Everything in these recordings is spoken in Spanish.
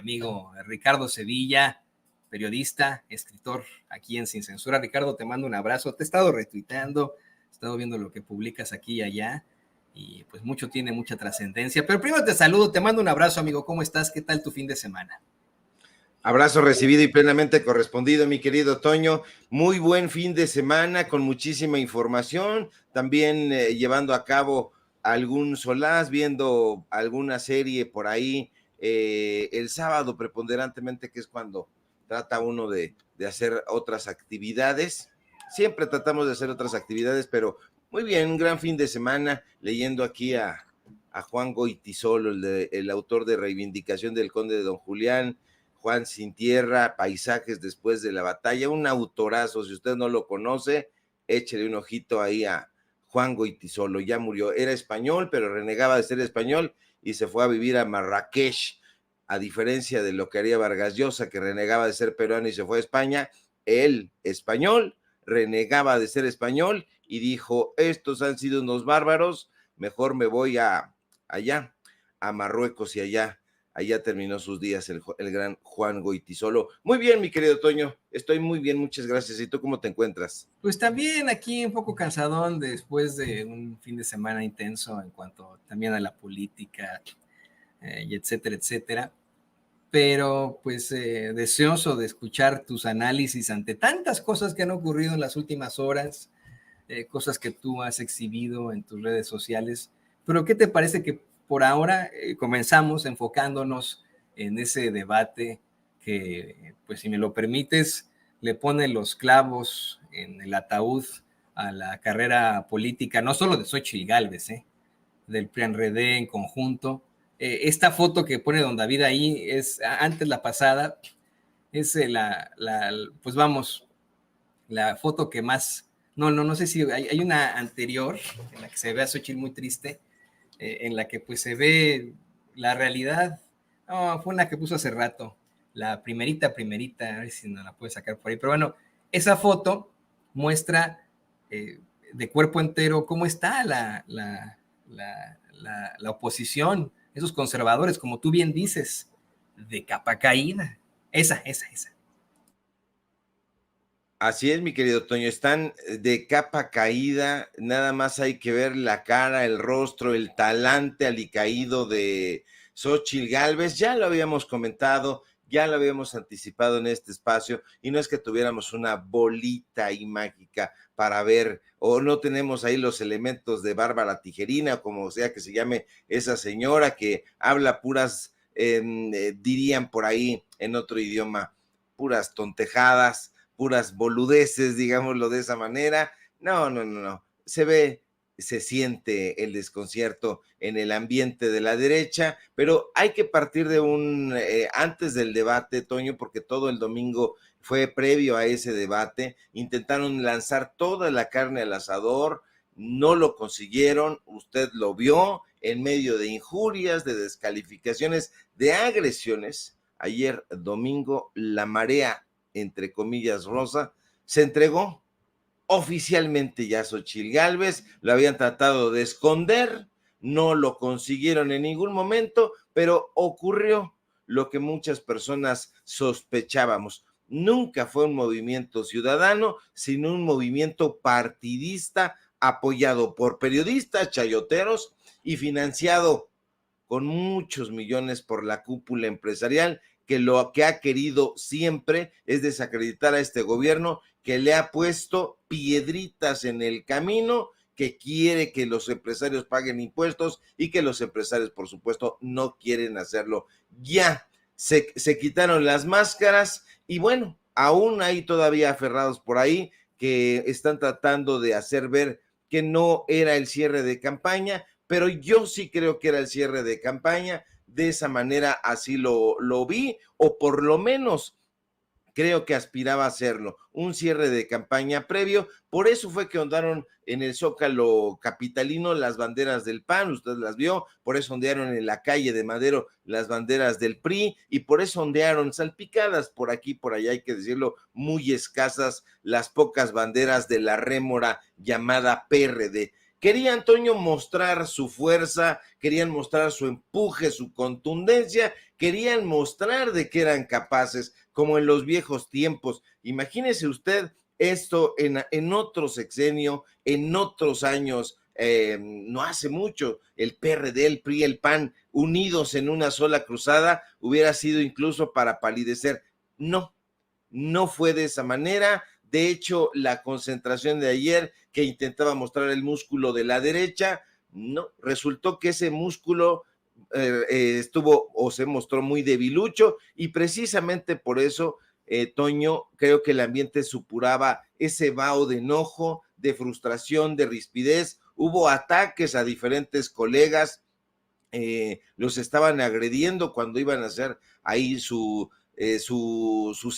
amigo Ricardo Sevilla, periodista, escritor aquí en Sin Censura. Ricardo, te mando un abrazo. Te he estado retuiteando, he estado viendo lo que publicas aquí y allá, y pues tiene mucha trascendencia. Pero primero te saludo, te mando un abrazo, amigo. ¿Cómo estás? ¿Qué tal tu fin de semana? Abrazo recibido y plenamente correspondido, mi querido Toño. Muy buen fin de semana con muchísima información, también llevando a cabo algún solaz, viendo alguna serie por ahí el sábado preponderantemente, que es cuando trata uno de hacer otras actividades. Siempre tratamos de hacer otras actividades, pero muy bien, un gran fin de semana leyendo aquí a Juan Goytisolo, el autor de Reivindicación del Conde de Don Julián, Juan Sin Tierra, Paisajes después de la batalla, un autorazo. Si usted no lo conoce, échele un ojito ahí a Juan Goytisolo. Ya murió, era español, pero renegaba de ser español y se fue a vivir a Marrakech, a diferencia de lo que haría Vargas Llosa, que renegaba de ser peruano y se fue a España. Él, español, renegaba de ser español y dijo, estos han sido unos bárbaros, mejor me voy allá, a Marruecos, y allá terminó sus días el gran Juan Goytisolo. Muy bien, mi querido Toño, estoy muy bien, muchas gracias. ¿Y tú cómo te encuentras? Pues también aquí un poco cansadón después de un fin de semana intenso en cuanto también a la política, y etcétera, etcétera. Pero pues deseoso de escuchar tus análisis ante tantas cosas que han ocurrido en las últimas horas, cosas que tú has exhibido en tus redes sociales. Pero ¿qué te parece que por ahora comenzamos enfocándonos en ese debate que, pues si me lo permites, le pone los clavos en el ataúd a la carrera política, no solo de Xóchitl Gálvez, del PRI-PAN-RD en conjunto? Esta foto que pone don David ahí es antes la pasada, es pues vamos, la foto que más, no sé si hay una anterior en la que se ve a Xóchitl muy triste, en la que pues se ve la realidad. No, fue una que puso hace rato, la primerita, a ver si no la puede sacar por ahí, pero bueno, esa foto muestra de cuerpo entero cómo está la oposición, esos conservadores, como tú bien dices, de capa caída. Esa. Así es, mi querido Toño, están de capa caída, nada más hay que ver la cara, el rostro, el talante alicaído de Xóchitl Gálvez. Ya lo habíamos comentado, ya lo habíamos anticipado en este espacio, y no es que tuviéramos una bolita ahí mágica para ver, o no tenemos ahí los elementos de Bárbara Tijerina, o como sea que se llame esa señora que habla puras, dirían por ahí en otro idioma, puras tontejadas, puras boludeces, digámoslo de esa manera. No. Se ve, se siente el desconcierto en el ambiente de la derecha, pero hay que partir de antes del debate, Toño, porque todo el domingo fue previo a ese debate. Intentaron lanzar toda la carne al asador, no lo consiguieron, usted lo vio, en medio de injurias, de descalificaciones, de agresiones. Ayer domingo, la marea, entre comillas, rosa, se entregó oficialmente ya a Xóchitl Gálvez. Lo habían tratado de esconder, no lo consiguieron en ningún momento, pero ocurrió lo que muchas personas sospechábamos. Nunca fue un movimiento ciudadano, sino un movimiento partidista apoyado por periodistas chayoteros y financiado con muchos millones por la cúpula empresarial, que lo que ha querido siempre es desacreditar a este gobierno, que le ha puesto piedritas en el camino, que quiere que los empresarios paguen impuestos y que los empresarios, por supuesto, no quieren hacerlo. Ya se quitaron las máscaras y bueno, aún hay todavía aferrados por ahí que están tratando de hacer ver que no era el cierre de campaña, pero yo sí creo que era el cierre de campaña. De esa manera así lo vi, o por lo menos creo que aspiraba a hacerlo, un cierre de campaña previo. Por eso fue que ondearon en el Zócalo capitalino las banderas del PAN, usted las vio, por eso ondearon en la calle de Madero las banderas del PRI, y por eso ondearon salpicadas por aquí, por allá, hay que decirlo, muy escasas, las pocas banderas de la rémora llamada PRD. Quería Antonio mostrar su fuerza, querían mostrar su empuje, su contundencia, querían mostrar de qué eran capaces, como en los viejos tiempos. Imagínese usted esto en otro sexenio, en otros años, no hace mucho, el PRD, el PRI, el PAN, unidos en una sola cruzada, hubiera sido incluso para palidecer. No, no fue de esa manera. De hecho, la concentración de ayer que intentaba mostrar el músculo de la derecha, no, resultó que ese músculo estuvo o se mostró muy debilucho, y precisamente por eso, Toño, creo que el ambiente supuraba ese vaho de enojo, de frustración, de rispidez. Hubo ataques a diferentes colegas, los estaban agrediendo cuando iban a hacer ahí sus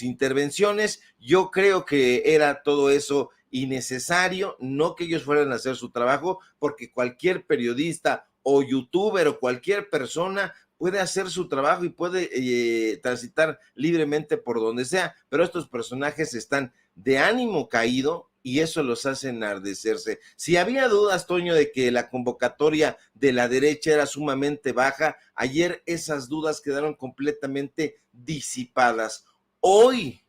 intervenciones. Yo creo que era todo eso innecesario, no que ellos fueran a hacer su trabajo, porque cualquier periodista o youtuber o cualquier persona puede hacer su trabajo y puede transitar libremente por donde sea, pero estos personajes están de ánimo caído y eso los hace enardecerse. Si había dudas, Toño, de que la convocatoria de la derecha era sumamente baja, ayer esas dudas quedaron completamente disipadas. Hoy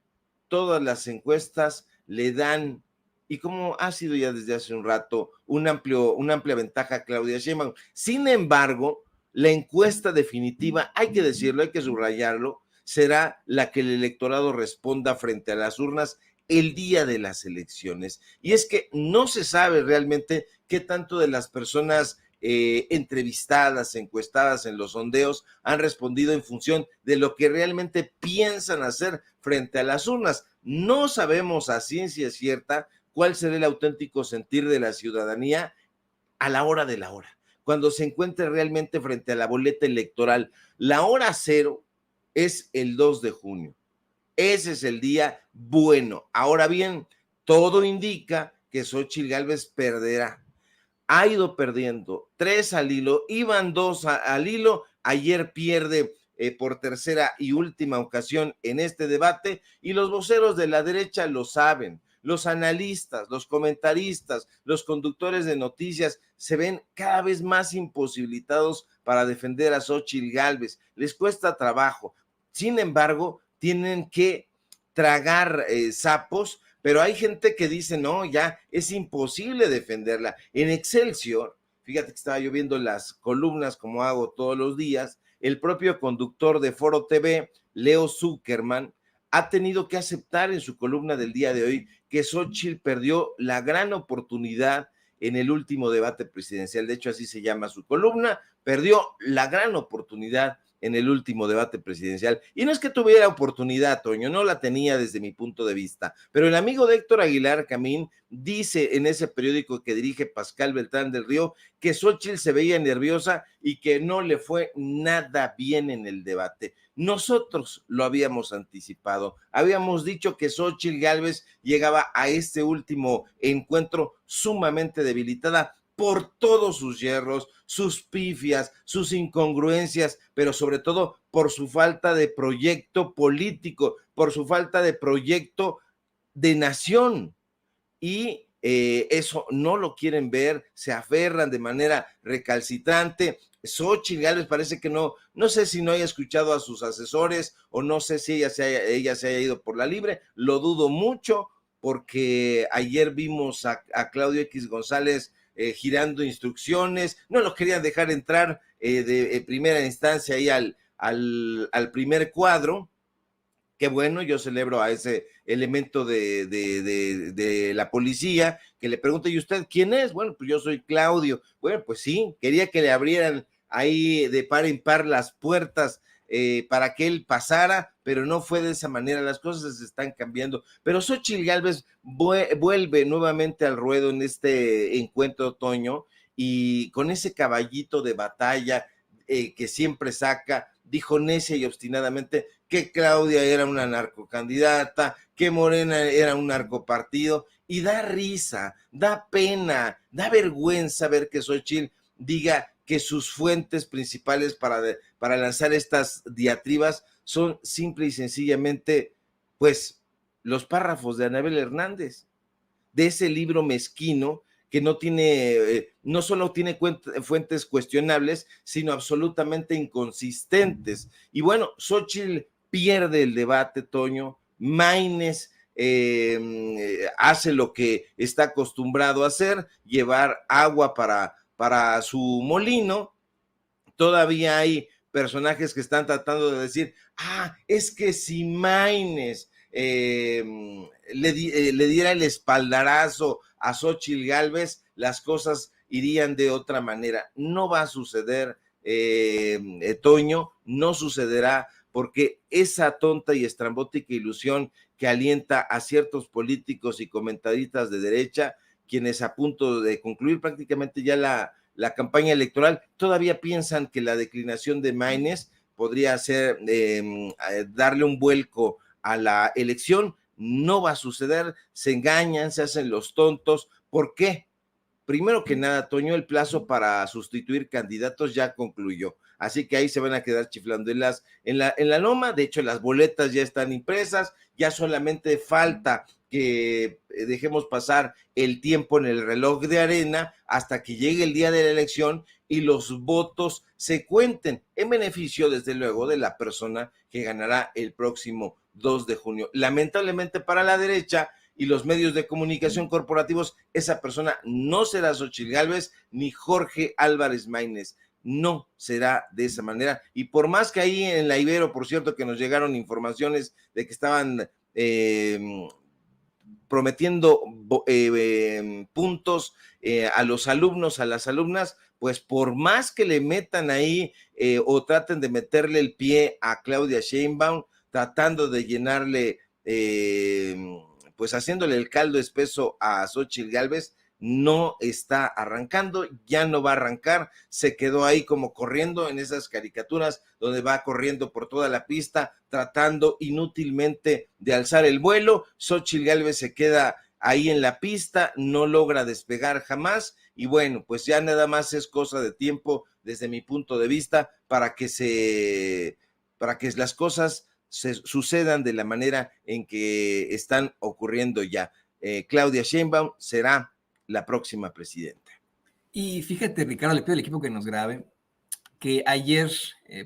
todas las encuestas le dan, y como ha sido ya desde hace un rato, una amplia ventaja a Claudia Sheinbaum. Sin embargo, la encuesta definitiva, hay que decirlo, hay que subrayarlo, será la que el electorado responda frente a las urnas el día de las elecciones. Y es que no se sabe realmente qué tanto de las personas entrevistadas, encuestadas en los sondeos, han respondido en función de lo que realmente piensan hacer frente a las urnas. No sabemos a ciencia cierta cuál será el auténtico sentir de la ciudadanía a la hora de la hora, cuando se encuentre realmente frente a la boleta electoral. La hora cero es el 2 de junio. Ese es el día bueno. Ahora bien, todo indica que Xóchitl Gálvez perderá. Ha ido perdiendo 3 al hilo, iban 2 al hilo, ayer pierde por tercera y última ocasión en este debate, y los voceros de la derecha lo saben. Los analistas, los comentaristas, los conductores de noticias se ven cada vez más imposibilitados para defender a Xóchitl Gálvez. Les cuesta trabajo. Sin embargo, tienen que tragar sapos, pero hay gente que dice, no, ya es imposible defenderla. En Excelsior, fíjate que estaba yo viendo las columnas como hago todos los días, el propio conductor de Foro TV, Leo Zuckerman, ha tenido que aceptar en su columna del día de hoy que Xóchitl perdió la gran oportunidad en el último debate presidencial. De hecho, así se llama su columna, perdió la gran oportunidad en el último debate presidencial. Y no es que tuviera oportunidad, Toño, no la tenía desde mi punto de vista, pero el amigo de Héctor Aguilar Camín dice en ese periódico que dirige Pascal Beltrán del Río que Xóchitl se veía nerviosa y que no le fue nada bien en el debate. Nosotros lo habíamos anticipado, habíamos dicho que Xóchitl Gálvez llegaba a este último encuentro sumamente debilitada por todos sus yerros, sus pifias, sus incongruencias, pero sobre todo por su falta de proyecto político, por su falta de proyecto de nación. Y eso no lo quieren ver, se aferran de manera recalcitrante. Xóchitl Gálvez parece que no sé si no haya escuchado a sus asesores o no sé si ella se haya ido por la libre, lo dudo mucho, porque ayer vimos a Claudio X González girando instrucciones, no lo querían dejar entrar de primera instancia ahí al primer cuadro. Qué bueno, yo celebro a ese elemento de la policía que le pregunta, ¿y usted quién es? Bueno, pues yo soy Claudio. Bueno, pues sí, quería que le abrieran ahí de par en par las puertas para que él pasara, pero no fue de esa manera, las cosas se están cambiando. Pero Xóchitl Gálvez vuelve nuevamente al ruedo en este encuentro otoño, y con ese caballito de batalla que siempre saca, dijo necia y obstinadamente que Claudia era una narcocandidata, que Morena era un narcopartido, y da risa, da pena, da vergüenza ver que Xóchitl diga que sus fuentes principales para lanzar estas diatribas son simple y sencillamente, pues, los párrafos de Anabel Hernández, de ese libro mezquino que no tiene, no solo tiene fuentes cuestionables, sino absolutamente inconsistentes. Y bueno, Xóchitl pierde el debate, Toño. Maínez hace lo que está acostumbrado a hacer, llevar agua para su molino. Todavía hay personajes que están tratando de decir, es que si Maínez le diera el espaldarazo a Xóchitl Gálvez, las cosas irían de otra manera. No va a suceder, Toño, no sucederá, porque esa tonta y estrambótica ilusión que alienta a ciertos políticos y comentaristas de derecha, quienes a punto de concluir prácticamente ya la campaña electoral, todavía piensan que la declinación de Maínez podría ser darle un vuelco a la elección. No va a suceder, se engañan, se hacen los tontos. ¿Por qué? Primero que nada, Toño, el plazo para sustituir candidatos ya concluyó. Así que ahí se van a quedar chiflando en la loma. De hecho, las boletas ya están impresas, ya solamente falta que dejemos pasar el tiempo en el reloj de arena hasta que llegue el día de la elección y los votos se cuenten en beneficio, desde luego, de la persona que ganará el próximo 2 de junio. Lamentablemente para la derecha y los medios de comunicación corporativos, esa persona no será Xóchitl Gálvez ni Jorge Álvarez Maínez. No será de esa manera. Y por más que ahí en la Ibero, por cierto, que nos llegaron informaciones de que estaban prometiendo puntos a los alumnos, a las alumnas, pues por más que le metan ahí o traten de meterle el pie a Claudia Sheinbaum, tratando de llenarle, pues haciéndole el caldo espeso a Xóchitl Gálvez, no está arrancando, ya no va a arrancar, se quedó ahí como corriendo en esas caricaturas donde va corriendo por toda la pista, tratando inútilmente de alzar el vuelo. Xóchitl Gálvez se queda ahí en la pista, no logra despegar jamás, y bueno, pues ya nada más es cosa de tiempo, desde mi punto de vista, para que las cosas sucedan de la manera en que están ocurriendo ya. Claudia Sheinbaum será la próxima presidenta. Y fíjate, Ricardo, le pido al equipo que nos grabe, que ayer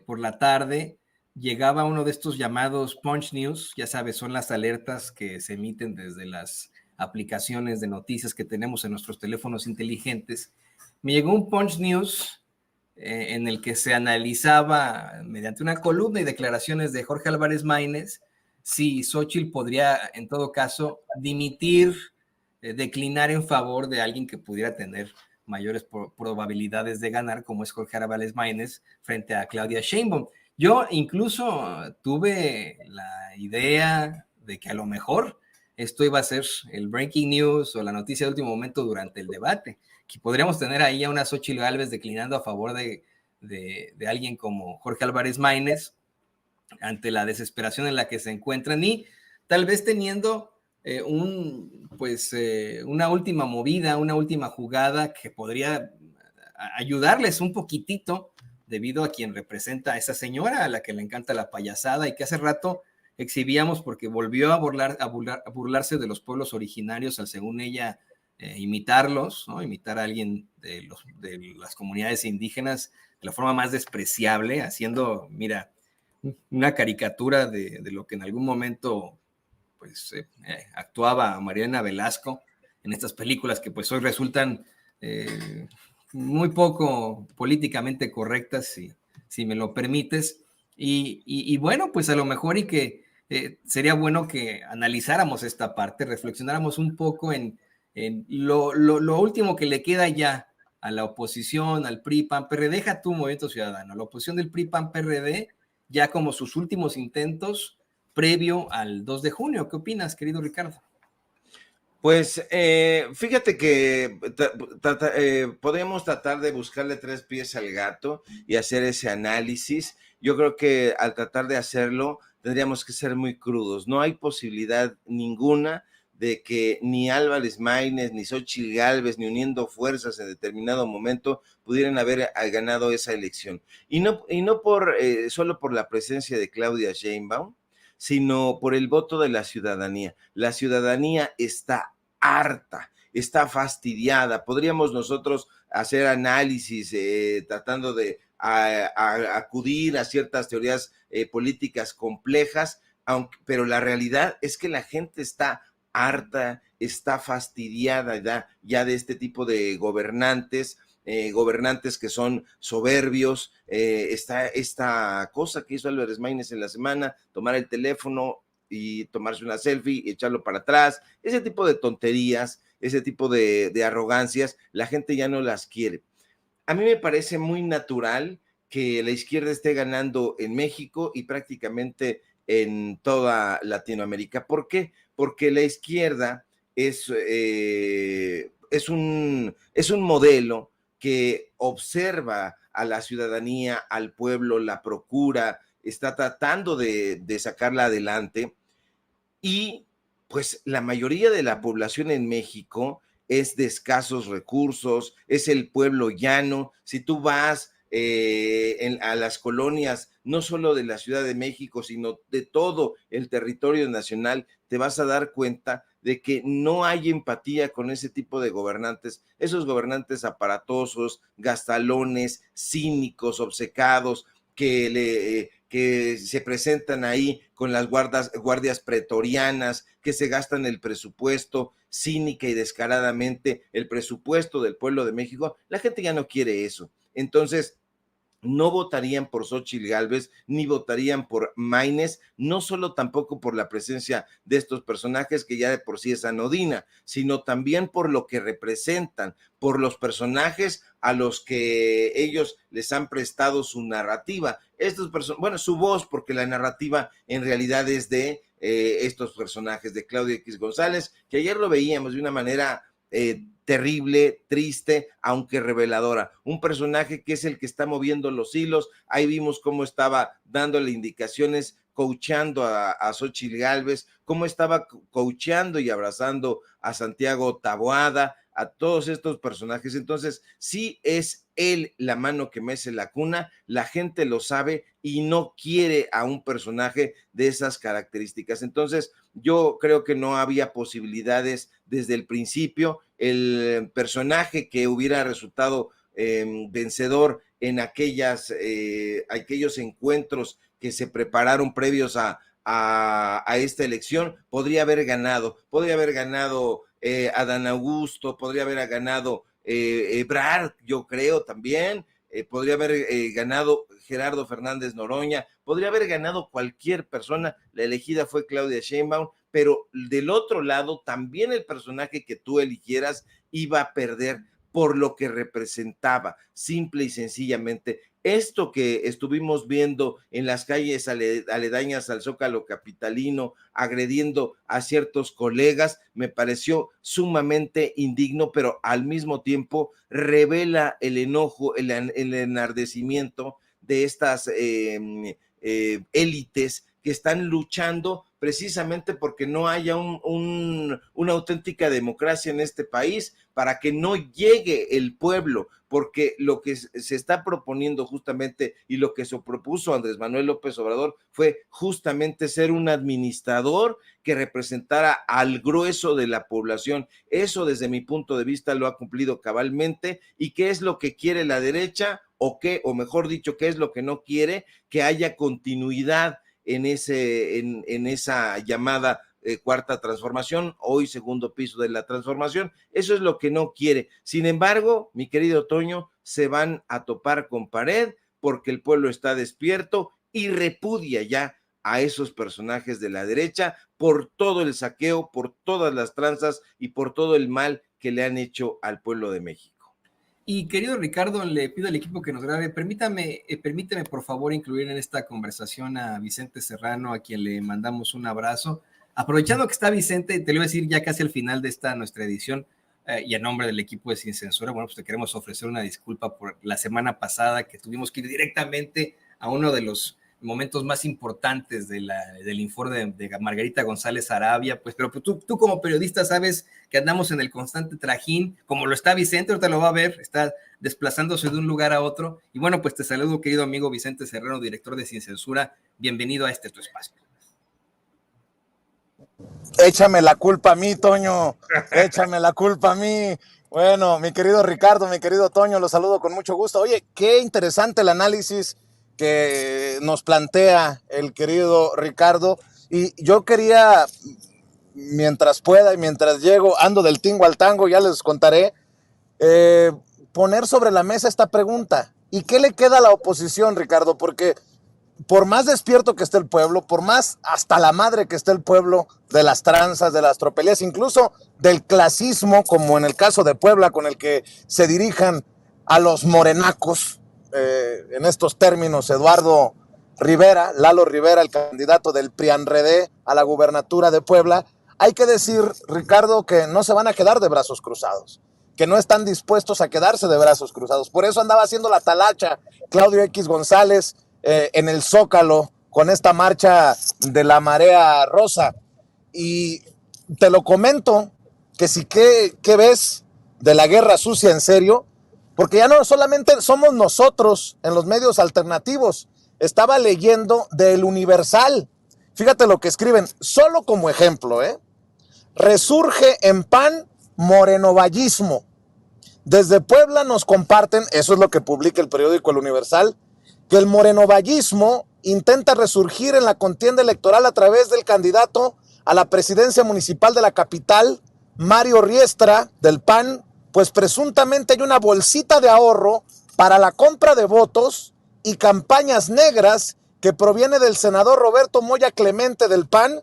por la tarde llegaba uno de estos llamados Punch News, ya sabes, son las alertas que se emiten desde las aplicaciones de noticias que tenemos en nuestros teléfonos inteligentes. Me llegó un Punch News en el que se analizaba mediante una columna y declaraciones de Jorge Álvarez Maínez si Xóchitl podría, en todo caso, dimitir, declinar en favor de alguien que pudiera tener mayores probabilidades de ganar, como es Jorge Álvarez Maínez frente a Claudia Sheinbaum. Yo incluso tuve la idea de que a lo mejor esto iba a ser el breaking news o la noticia de último momento durante el debate, que podríamos tener ahí a una Xóchitl Gálvez declinando a favor de alguien como Jorge Álvarez Maínez ante la desesperación en la que se encuentran y tal vez teniendo una última movida, una última jugada que podría ayudarles un poquitito debido a quien representa a esa señora a la que le encanta la payasada y que hace rato exhibíamos porque volvió a burlarse de los pueblos originarios al, según ella, imitarlos, ¿no? Imitar a alguien de las comunidades indígenas de la forma más despreciable, haciendo, mira, una caricatura de lo que en algún momento pues actuaba Mariana Velasco en estas películas que pues hoy resultan muy poco políticamente correctas, si me lo permites. Y bueno, pues a lo mejor y que sería bueno que analizáramos esta parte, reflexionáramos un poco en lo último que le queda ya a la oposición, al PRI, PAN, PRD, deja tu Movimiento Ciudadano, la oposición del PRI, PAN, PRD, ya como sus últimos intentos previo al 2 de junio. ¿Qué opinas, querido Ricardo? Pues fíjate que podríamos tratar de buscarle tres pies al gato y hacer ese análisis. Yo creo que al tratar de hacerlo tendríamos que ser muy crudos. No hay posibilidad ninguna de que ni Álvarez Maínez, ni Xóchitl Gálvez, ni uniendo fuerzas en determinado momento pudieran haber ganado esa elección. Y no solo por la presencia de Claudia Sheinbaum, sino por el voto de la ciudadanía. La ciudadanía está harta está fastidiada. Podríamos nosotros hacer análisis tratando de acudir a ciertas teorías políticas complejas, pero la realidad es que la gente está harta, está fastidiada ya de este tipo de gobernantes, gobernantes que son soberbios. Está esta cosa que hizo Álvarez Maínez en la semana, tomar el teléfono y tomarse una selfie y echarlo para atrás, ese tipo de tonterías, ese tipo de arrogancias, la gente ya no las quiere. A mí me parece muy natural que la izquierda esté ganando en México y prácticamente en toda Latinoamérica. ¿Por qué? Porque la izquierda es un modelo que observa a la ciudadanía, al pueblo, la procura, está tratando de sacarla adelante, y pues la mayoría de la población en México es de escasos recursos, es el pueblo llano. Si tú vas a las colonias, no solo de la Ciudad de México, sino de todo el territorio nacional, te vas a dar cuenta de que no hay empatía con ese tipo de gobernantes, esos gobernantes aparatosos, gastalones, cínicos, obcecados, que se presentan ahí con las guardias pretorianas, que se gastan el presupuesto cínica y descaradamente, el presupuesto del pueblo de México. La gente ya no quiere eso. Entonces, no votarían por Xóchitl Gálvez, ni votarían por Maínez, no solo tampoco por la presencia de estos personajes, que ya de por sí es anodina, sino también por lo que representan, por los personajes a los que ellos les han prestado su narrativa. Bueno, su voz, porque la narrativa en realidad es de estos personajes, de Claudio X González, que ayer lo veíamos de una manera terrible, triste, aunque reveladora. Un personaje que es el que está moviendo los hilos. Ahí vimos cómo estaba dándole indicaciones, coachando a Xóchitl Gálvez, cómo estaba coachando y abrazando a Santiago Taboada, a todos estos personajes. Entonces, sí es él la mano que mece la cuna, la gente lo sabe y no quiere a un personaje de esas características. Entonces, yo creo que no había posibilidades desde el principio. El personaje que hubiera resultado vencedor en aquellos encuentros que se prepararon previos a esta elección, podría haber ganado Adán Augusto, podría haber ganado Ebrard, yo creo también, podría haber ganado Gerardo Fernández Noroña, podría haber ganado cualquier persona. La elegida fue Claudia Sheinbaum, pero del otro lado también el personaje que tú eligieras iba a perder por lo que representaba, simple y sencillamente. Esto que estuvimos viendo en las calles aledañas al Zócalo capitalino, agrediendo a ciertos colegas, me pareció sumamente indigno, pero al mismo tiempo revela el enojo, el enardecimiento de estas élites que están luchando precisamente porque no haya una auténtica democracia en este país, para que no llegue el pueblo, porque lo que se está proponiendo justamente y lo que se propuso Andrés Manuel López Obrador fue justamente ser un administrador que representara al grueso de la población. Eso, desde mi punto de vista, lo ha cumplido cabalmente. ¿Y qué es lo que quiere la derecha? O mejor dicho, ¿qué es lo que no quiere? Que haya continuidad en esa llamada cuarta transformación, hoy segundo piso de la transformación. Eso es lo que no quiere. Sin embargo, mi querido Toño, se van a topar con pared, porque el pueblo está despierto y repudia ya a esos personajes de la derecha por todo el saqueo, por todas las tranzas y por todo el mal que le han hecho al pueblo de México. Y querido Ricardo, le pido al equipo que nos grabe, permítame por favor incluir en esta conversación a Vicente Serrano, a quien le mandamos un abrazo. Aprovechando que está Vicente, te lo voy a decir ya casi al final de esta nuestra edición, y a nombre del equipo de Sin Censura, bueno, pues te queremos ofrecer una disculpa por la semana pasada que tuvimos que ir directamente a uno de los momentos más importantes del informe de Margarita González Arabia, pues, pero tú como periodista sabes que andamos en el constante trajín, como lo está Vicente, ahorita lo va a ver, está desplazándose de un lugar a otro, y bueno, pues te saludo, querido amigo Vicente Serrano, director de Sin Censura, bienvenido a tu espacio. Échame la culpa a mí, Toño. Échame la culpa a mí. Bueno, mi querido Ricardo, mi querido Toño, los saludo con mucho gusto. Oye, qué interesante el análisis que nos plantea el querido Ricardo. Y yo quería, mientras pueda y mientras llego, ando del tingo al tango, ya les contaré, eh, poner sobre la mesa esta pregunta. ¿Y qué le queda a la oposición, Ricardo? Porque por más despierto que esté el pueblo, por más hasta la madre que esté el pueblo de las tranzas, de las tropelías, incluso del clasismo, como en el caso de Puebla, con el que se dirijan a los morenacos, en estos términos, Eduardo Rivera, Lalo Rivera, el candidato del PRIANREDE a la gubernatura de Puebla, hay que decir, Ricardo, que no se van a quedar de brazos cruzados, que no están dispuestos a quedarse de brazos cruzados. Por eso andaba haciendo la talacha Claudio X González en el Zócalo con esta marcha de la marea rosa. Y te lo comento, que si qué ves de la guerra sucia en serio, porque ya no solamente somos nosotros en los medios alternativos. Estaba leyendo del Universal. Fíjate lo que escriben, solo como ejemplo, resurge en PAN morenovallismo. Desde Puebla nos comparten, eso es lo que publica el periódico El Universal, que el morenovallismo intenta resurgir en la contienda electoral a través del candidato a la presidencia municipal de la capital, Mario Riestra, del PAN, pues presuntamente hay una bolsita de ahorro para la compra de votos y campañas negras que proviene del senador Roberto Moya Clemente del PAN,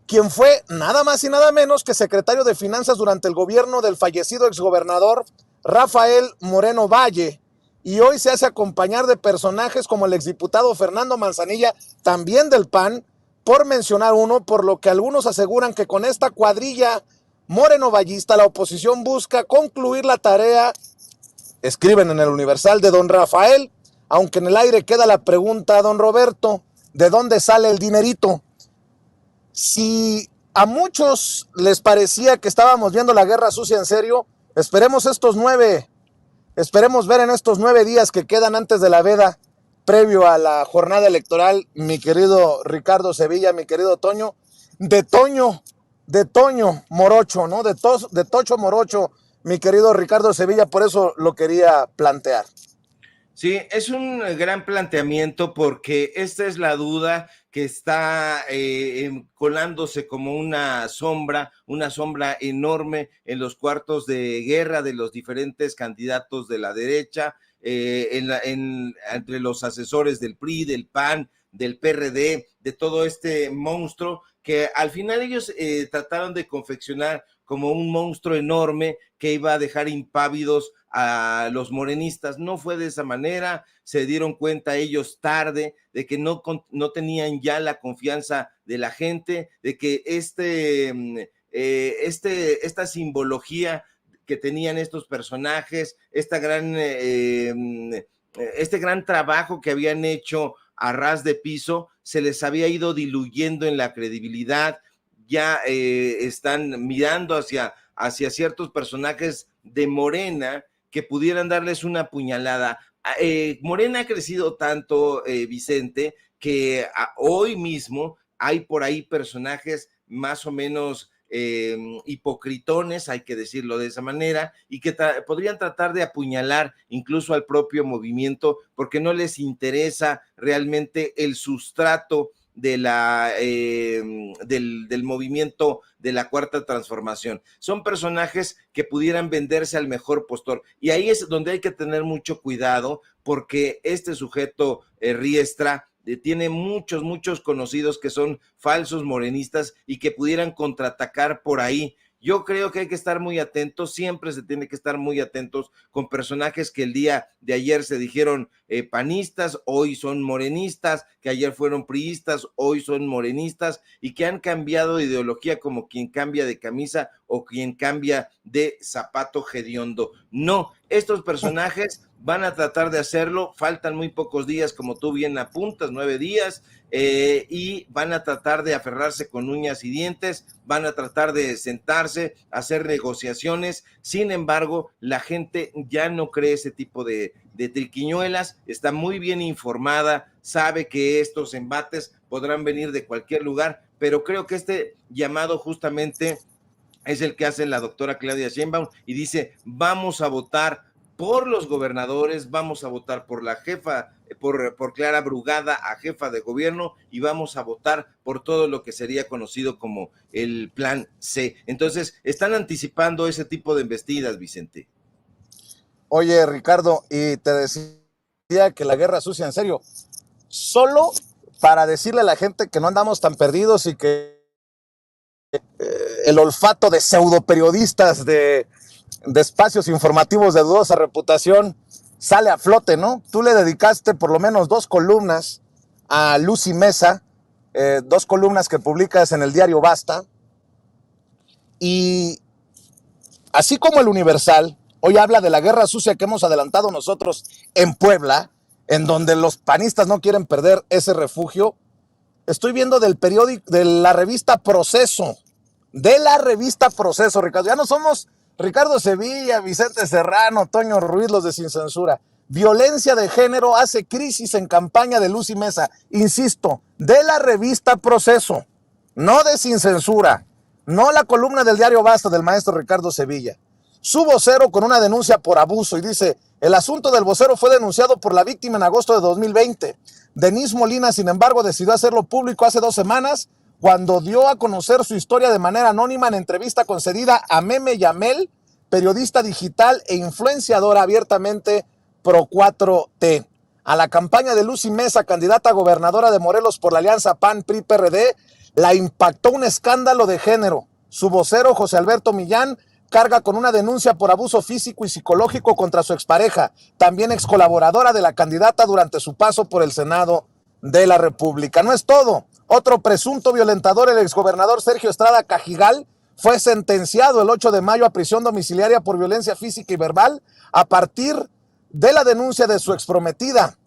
quien fue nada más y nada menos que secretario de Finanzas durante el gobierno del fallecido exgobernador Rafael Moreno Valle, y hoy se hace acompañar de personajes como el exdiputado Fernando Manzanilla, también del PAN, por mencionar uno, por lo que algunos aseguran que con esta cuadrilla morenovallista la oposición busca concluir la tarea, escriben en el Universal, de don Rafael, aunque en el aire queda la pregunta, don Roberto, ¿de dónde sale el dinerito? Si a muchos les parecía que estábamos viendo la guerra sucia en serio, esperemos ver en estos 9 días que quedan antes de la veda, previo a la jornada electoral, mi querido Ricardo Sevilla, mi querido Toño, de Toño Morocho, ¿no? De Tocho Morocho, mi querido Ricardo Sevilla, por eso lo quería plantear. Sí, es un gran planteamiento porque esta es la duda que está colándose como una sombra enorme en los cuartos de guerra de los diferentes candidatos de la derecha, entre los asesores del PRI, del PAN, del PRD, de todo este monstruo que al final ellos trataron de confeccionar como un monstruo enorme que iba a dejar impávidos a los morenistas. No fue de esa manera, se dieron cuenta ellos tarde de que no tenían ya la confianza de la gente, de que esta simbología que tenían estos personajes, este gran trabajo que habían hecho a ras de piso, se les había ido diluyendo en la credibilidad. Ya están mirando hacia ciertos personajes de Morena que pudieran darles una puñalada. Morena ha crecido tanto, Vicente, que hoy mismo hay por ahí personajes más o menos hipocritones, hay que decirlo de esa manera, y que podrían tratar de apuñalar incluso al propio movimiento porque no les interesa realmente el sustrato del movimiento de la Cuarta Transformación. Son personajes que pudieran venderse al mejor postor, y ahí es donde hay que tener mucho cuidado, porque este sujeto Riestra tiene muchos conocidos que son falsos morenistas y que pudieran contraatacar por ahí. Yo creo que hay que estar muy atentos, siempre se tiene que estar muy atentos con personajes que el día de ayer se dijeron panistas, hoy son morenistas, que ayer fueron priistas, hoy son morenistas, y que han cambiado de ideología como quien cambia de camisa o quien cambia de zapato hediondo. No, estos personajes van a tratar de hacerlo, faltan muy pocos días, como tú bien apuntas, 9 días, y van a tratar de aferrarse con uñas y dientes, van a tratar de sentarse, hacer negociaciones. Sin embargo, la gente ya no cree ese tipo de triquiñuelas, está muy bien informada, sabe que estos embates podrán venir de cualquier lugar, pero creo que este llamado justamente es el que hace la doctora Claudia Sheinbaum y dice, vamos a votar por los gobernadores, vamos a votar por la jefa, por Clara Brugada a jefa de gobierno y vamos a votar por todo lo que sería conocido como el plan C. Entonces, están anticipando ese tipo de embestidas, Vicente. Oye, Ricardo, y te decía que la guerra sucia, en serio, solo para decirle a la gente que no andamos tan perdidos y que el olfato de pseudoperiodistas de espacios informativos de dudosa reputación sale a flote, ¿no? Tú le dedicaste por lo menos 2 columnas a Lucy Mesa, 2 columnas que publicas en el diario Basta, y así como el Universal hoy habla de la guerra sucia que hemos adelantado nosotros en Puebla, en donde los panistas no quieren perder ese refugio, estoy viendo del periódico, de la revista Proceso, Ricardo. Ya no somos Ricardo Sevilla, Vicente Serrano, Toño Ruiz, los de Sin Censura. Violencia de género hace crisis en campaña de Lucy Mesa. Insisto, de la revista Proceso, no de Sin Censura, no la columna del diario Basta del maestro Ricardo Sevilla. Su vocero con una denuncia por abuso y dice, el asunto del vocero fue denunciado por la víctima en agosto de 2020. Denise Molina, sin embargo, decidió hacerlo público hace 2 semanas cuando dio a conocer su historia de manera anónima en entrevista concedida a Meme Yamel, periodista digital e influenciadora abiertamente pro 4T. A la campaña de Lucy Mesa, candidata a gobernadora de Morelos por la alianza PAN-PRI-PRD, la impactó un escándalo de género. Su vocero, José Alberto Millán, carga con una denuncia por abuso físico y psicológico contra su expareja, también excolaboradora de la candidata durante su paso por el Senado de la República. No es todo. Otro presunto violentador, el exgobernador Sergio Estrada Cajigal, fue sentenciado el 8 de mayo a prisión domiciliaria por violencia física y verbal a partir de la denuncia de su exprometida.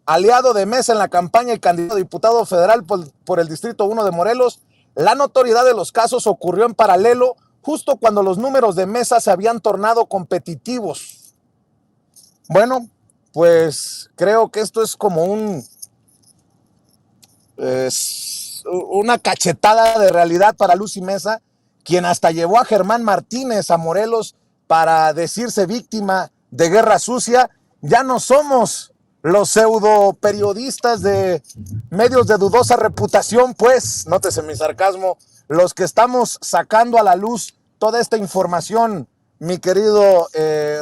Aliado de Mesa en la campaña y candidato a diputado federal por el Distrito 1 de Morelos, la notoriedad de los casos ocurrió en paralelo justo cuando los números de Mesa se habían tornado competitivos. Bueno, pues creo que esto es como una cachetada de realidad para Lucy Mesa, quien hasta llevó a Germán Martínez a Morelos para decirse víctima de guerra sucia. Ya no somos los pseudo periodistas de medios de dudosa reputación, pues, nótese mi sarcasmo, los que estamos sacando a la luz toda esta información, mi querido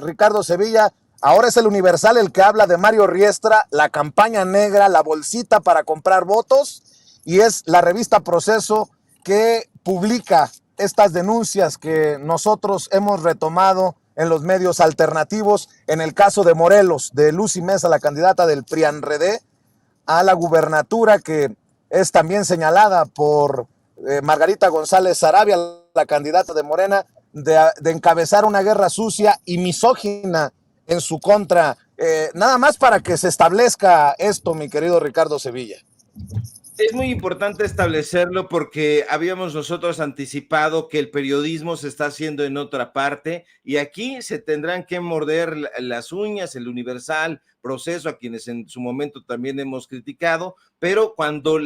Ricardo Sevilla. Ahora es el Universal el que habla de Mario Riestra, la campaña negra, la bolsita para comprar votos, y es la revista Proceso que publica estas denuncias que nosotros hemos retomado en los medios alternativos, en el caso de Morelos, de Lucy Mesa, la candidata del PRIAN-RD a la gubernatura, que es también señalada por Margarita González Sarabia, la candidata de Morena, de encabezar una guerra sucia y misógina en su contra. Nada más para que se establezca esto, mi querido Ricardo Sevilla. Es muy importante establecerlo porque habíamos nosotros anticipado que el periodismo se está haciendo en otra parte y aquí se tendrán que morder las uñas, el Universal, Proceso, a quienes en su momento también hemos criticado, pero cuando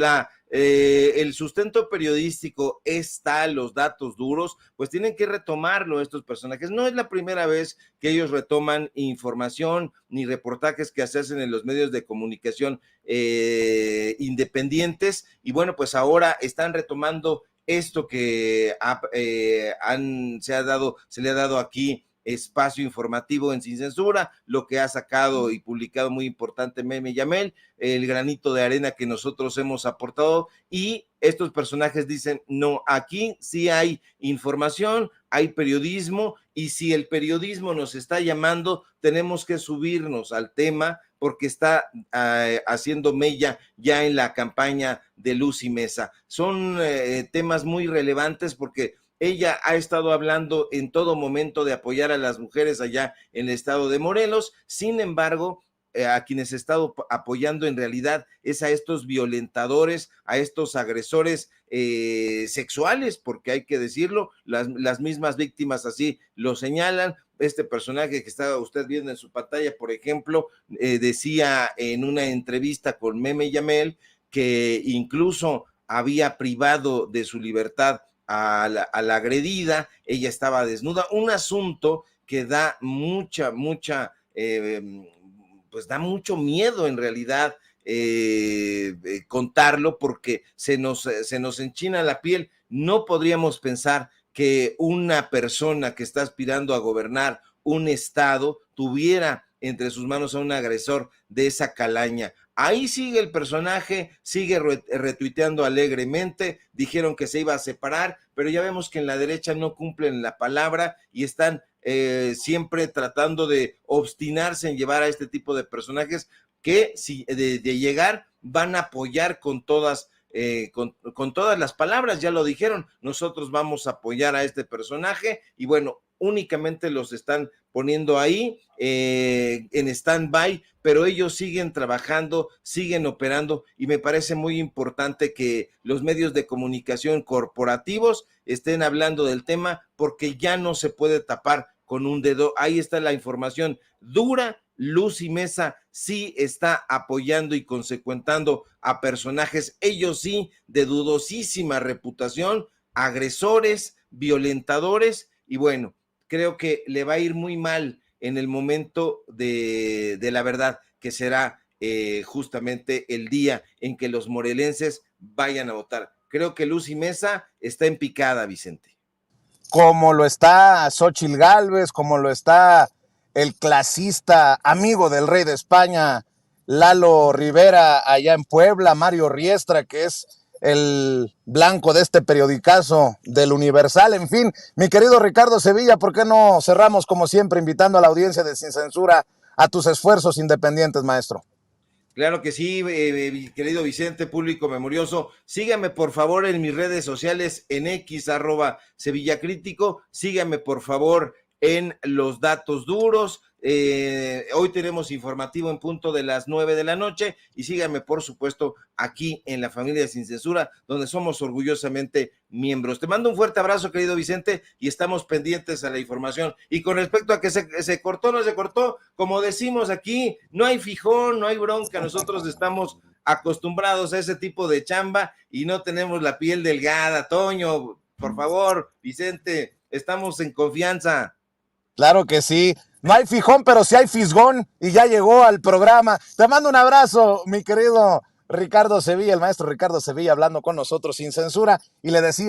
el sustento periodístico está, los datos duros, pues tienen que retomarlo estos personajes. No es la primera vez que ellos retoman información ni reportajes que se hacen en los medios de comunicación independientes, y bueno, pues ahora están retomando esto que se le ha dado aquí espacio informativo en Sin Censura, lo que ha sacado y publicado muy importante Meme Yamel, el granito de arena que nosotros hemos aportado, y estos personajes dicen, no, aquí sí hay información, hay periodismo, y si el periodismo nos está llamando, tenemos que subirnos al tema, porque está haciendo mella ya en la campaña de Lucy Mesa. Son temas muy relevantes porque ella ha estado hablando en todo momento de apoyar a las mujeres allá en el estado de Morelos. Sin embargo, a quienes ha estado apoyando en realidad es a estos violentadores, a estos agresores sexuales, porque hay que decirlo, las mismas víctimas así lo señalan. Este personaje que está usted viendo en su pantalla, por ejemplo, decía en una entrevista con Meme Yamel que incluso había privado de su libertad a la agredida, ella estaba desnuda, un asunto que da pues da mucho miedo en realidad contarlo, porque se nos enchina la piel. No podríamos pensar que una persona que está aspirando a gobernar un estado tuviera entre sus manos a un agresor de esa calaña. Ahí sigue el personaje, sigue retuiteando alegremente, dijeron que se iba a separar, pero ya vemos que en la derecha no cumplen la palabra y están siempre tratando de obstinarse en llevar a este tipo de personajes que si de llegar van a apoyar con todas las palabras, ya lo dijeron, nosotros vamos a apoyar a este personaje y bueno, únicamente los están poniendo ahí en stand-by, pero ellos siguen trabajando, siguen operando y me parece muy importante que los medios de comunicación corporativos estén hablando del tema porque ya no se puede tapar con un dedo. Ahí está la información dura. Lucy Mesa sí está apoyando y consecuentando a personajes, ellos sí, de dudosísima reputación, agresores, violentadores, y bueno, creo que le va a ir muy mal en el momento de la verdad, que será justamente el día en que los morelenses vayan a votar. Creo que Lucy Mesa está en picada, Vicente. Como lo está Xóchitl Gálvez, como lo está el clasista amigo del rey de España, Lalo Rivera, allá en Puebla, Mario Riestra, que es el blanco de este periodicazo del Universal. En fin, mi querido Ricardo Sevilla, ¿por qué no cerramos como siempre invitando a la audiencia de Sin Censura a tus esfuerzos independientes, maestro? Claro que sí, querido Vicente, público memorioso. Síganme por favor en mis redes sociales, en X, @SevillaCrítico. Síganme por favor en Los Datos Duros. Hoy tenemos informativo en punto de las 9 de la noche y síganme por supuesto aquí en la familia Sin Censura, donde somos orgullosamente miembros. Te mando un fuerte abrazo, querido Vicente, y estamos pendientes a la información. Y con respecto a que se cortó, no se cortó, como decimos aquí, no hay fijón, no hay bronca, nosotros estamos acostumbrados a ese tipo de chamba y no tenemos la piel delgada. Toño, por favor, Vicente, estamos en confianza. Claro que sí. No hay fijón, pero sí hay fisgón y ya llegó al programa. Te mando un abrazo, mi querido Ricardo Sevilla, el maestro Ricardo Sevilla, hablando con nosotros sin censura, y le decía